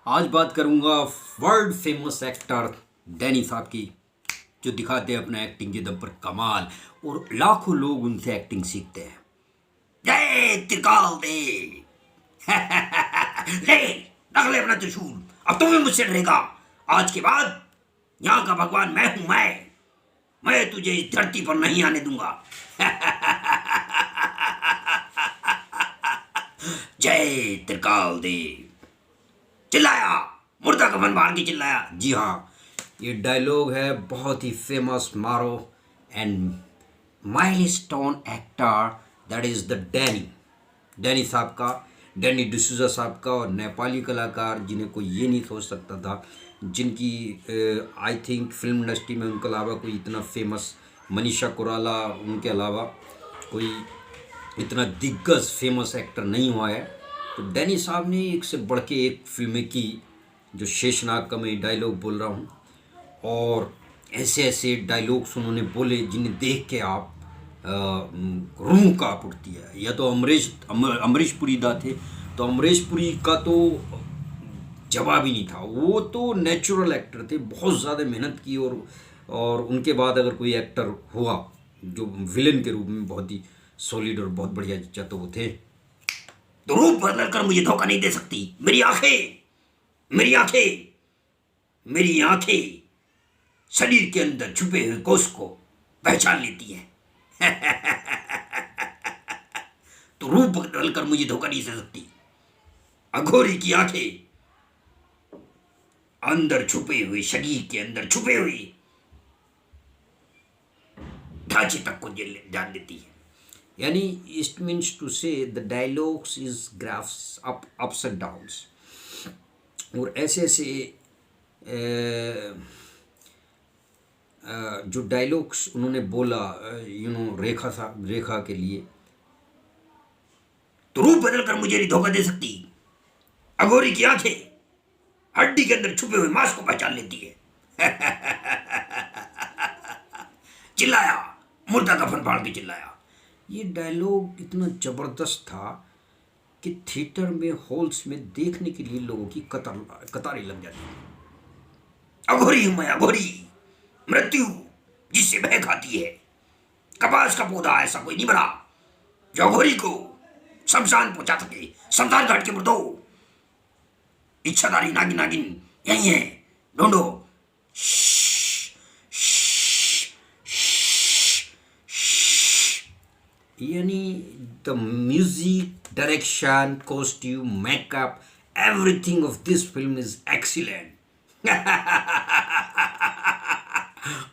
आज बात करूंगा वर्ल्ड फेमस एक्टर डैनी साहब की, जो दिखाते हैं अपना एक्टिंग के दम पर कमाल और लाखों लोग उनसे एक्टिंग सीखते हैं। जय त्रिकाल दे ले रख ले अपना त्रिशूल, अब तुम्हें मुझसे डरेगा। आज के बाद यहाँ का भगवान मैं हूं। मैं तुझे इस धरती पर नहीं आने दूंगा। जय त्रिकाल देव चिल्लाया, मुर्दा कफन बाहर की चिल्लाया। जी हाँ, ये डायलॉग है बहुत ही फेमस मारो and milestone actor, that is the Danny साहब का, डैनी डिसूजा साहब का। और नेपाली कलाकार जिन्हें कोई ये नहीं सोच सकता था, जिनकी आई थिंक फिल्म इंडस्ट्री में उनके अलावा कोई इतना फेमस, मनीषा कोइराला उनके अलावा कोई इतना दिग्गज फेमस एक्टर नहीं हुआ है। तो डैनी साहब ने एक से बढ़ के एक फिल्में की, जो शेषनाग का मैं डायलॉग बोल रहा हूँ, और ऐसे ऐसे डायलॉग्स उन्होंने बोले जिन्हें देख के आप रूह कांप उठती है। या तो अमरीश पुरी दा थे, तो अमरीश पुरी का तो जवाब ही नहीं था। वो तो नेचुरल एक्टर थे, बहुत ज़्यादा मेहनत की, और उनके बाद अगर कोई एक्टर हुआ जो विलेन के रूप में बहुत ही सॉलिड और बहुत बढ़िया जच्चा, तो वो थे। तो रूप बदल कर मुझे धोखा नहीं दे सकती। मेरी आंखें शरीर के अंदर छुपे हुए कोष को पहचान लेती है। तो रूप बदल कर मुझे धोखा नहीं दे सकती। अघोरी की आंखें अंदर छुपे हुए, शरीर के अंदर छुपे हुए ढांचे तक को जान लेती है। यानी इट मीन्स टू से the dialogues is graphs ups and downs. और ऐसे ऐसे जो डायलॉग्स उन्होंने बोला रेखा के लिए। तो रूप बदल कर मुझे नहीं धोखा दे सकती। अघोरी की आंखें हड्डी के अंदर छुपे हुए मांस को पहचान लेती है। चिल्लाया, मुर्दा कफन फाड़ के चिल्लाया। ये डायलॉग इतना जबरदस्त था कि थिएटर में, हॉल्स में देखने के लिए लोगों की कतारें लग जाती हैं। अघोरी हूं मैं, अघोरी, मृत्यु जिससे भय खाती है। कपास का पौधा ऐसा कोई नहीं बना जो अघोरी को शमशान पहुंचा सके। शमशान घाट के मुर्दों, इच्छाधारी नागिन यही है, ढूंढो। यानी the music, direction, costume, makeup, everything of this film is excellent.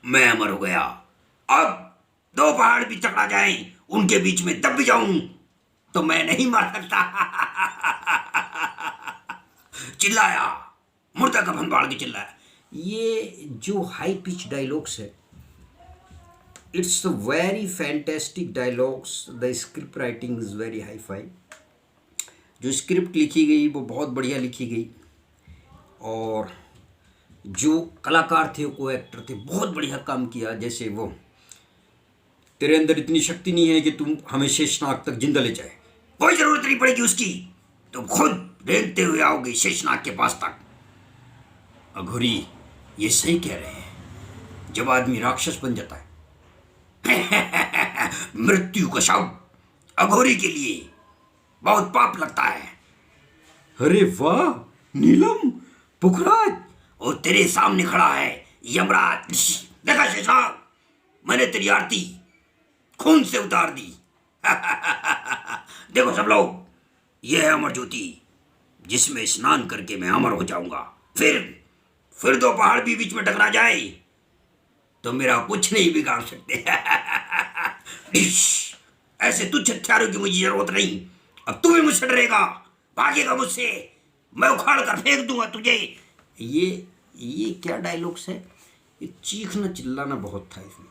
मैं अमर हो गया। अब दो पहाड़ भी टकरा जाएं, उनके बीच में दब भी जाऊं तो मैं नहीं मार सकता। चिल्लाया, मुर्दा कफन फाड़ के चिल्लाया। ये जो हाई पिच डायलॉग्स है, it's very fantastic dialogues. The script writing is very hi fi. जो स्क्रिप्ट लिखी गई वो बहुत बढ़िया लिखी गई, और जो कलाकार थे, को एक्टर थे, बहुत बढ़िया काम किया। जैसे वो, तेरे अंदर इतनी शक्ति नहीं है कि तुम हमें शेषनाग तक जिंदा ले जाए, कोई जरूरत नहीं पड़ेगी उसकी, तुम खुद रेंगते हुए आओगे शेषनाग के पास तक। अघोरी ये सही कह रहे हैं, जब आदमी राक्षस बन जाता है। मृत्यु का शब्द अघोरी के लिए बहुत पाप लगता है। अरे वाह नीलम, पुखराज, और तेरे सामने खड़ा है यमराज। देखा शेषनाग, मैंने तेरी आरती खून से उतार दी। देखो सब लोग, यह है अमर ज्योति, जिसमें स्नान करके मैं अमर हो जाऊंगा। फिर दो पहाड़ भी बीच में टकरा जाए तो मेरा कुछ नहीं बिगाड़ सकते। ऐसे तुच्छ हथियारों की मुझे जरूरत नहीं। अब तू भी मुझसे डरेगा, भागेगा मुझसे, मैं उखाड़ कर फेंक दूंगा तुझे। ये क्या डायलॉग्स है। ये चीखना चिल्लाना बहुत था इसमें।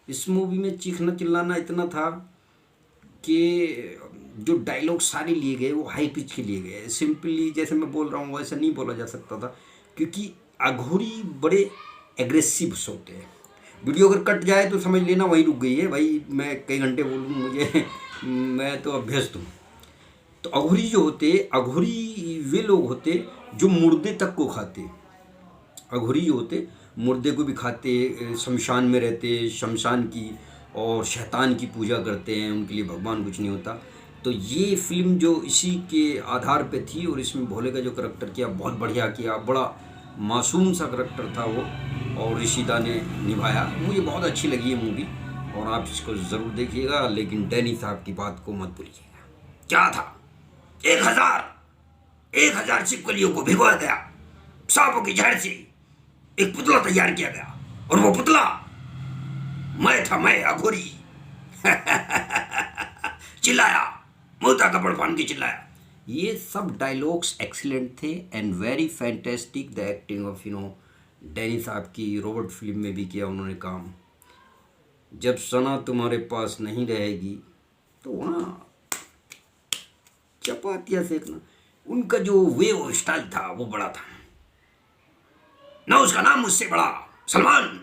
इस मूवी में चीखना चिल्लाना इतना था कि जो डायलॉग सारे लिए गए वो हाई पिच के लिए गए। सिंपली जैसे मैं बोल रहा हूँ वैसा नहीं बोला जा सकता था, क्योंकि अघोरी बड़े एग्रेसिव होते हैं। वीडियो अगर कट जाए तो समझ लेना वहीं रुक गई है भाई, मैं कई घंटे बोलूँ, मुझे मैं तो अभ्यस्त हूँ। तो अघोरी जो होते, अघोरी वे लोग होते जो मुर्दे तक को खाते, अघोरी जो होते मुर्दे को भी खाते, शमशान में रहते, शमशान की और शैतान की पूजा करते हैं, उनके लिए भगवान कुछ नहीं होता। तो ये फिल्म जो इसी के आधार पे थी, और इसमें भोले का जो करेक्टर किया बहुत बढ़िया किया, बड़ा मासूम सा करेक्टर था वो, और ऋषिदा ने निभाया। मुझे बहुत अच्छी लगी ये मूवी और आप इसको ज़रूर देखिएगा, लेकिन डैनी साहब की बात को मत भूलिएगा। क्या था, 1000 छिपकलियों को भिगोया गया, सांपों की जहर से एक पुतला तैयार किया गया, और वो पुतला मैं था, मैं अघोरी। चिल्लाया, मोता कपड़ फान के चिल्लाया। ये सब डायलॉग्स एक्सीलेंट थे and very fantastic. The acting of Danny साहब की रोबोट फिल्म में भी किया उन्होंने काम। जब सना तुम्हारे पास नहीं रहेगी, तो वहाँ चपातियाँ सेकना, उनका जो वे ऑफ स्टाइल था वो बड़ा था ना। उसका नाम मुझसे बड़ा सलमान।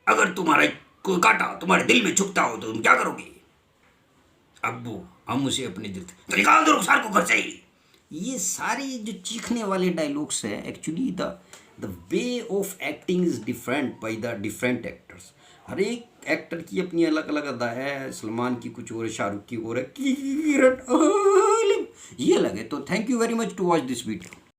अगर तुम्हारा कोई काटा तुम्हारे दिल में छुपता हो तो तुम क्या करोगे? अब्बू, हम उसे अपने दिल तो निकाल दो रुखसार को घर से ही। ये सारे जो चीखने वाले डायलॉग्स हैं, actually the way of acting is different by the different actors. हर एक एक्टर की अपनी अलग अलग अदा है। सलमान की कुछ और है, शाहरुख की और है, ये अलग है। तो thank you very much to watch this video.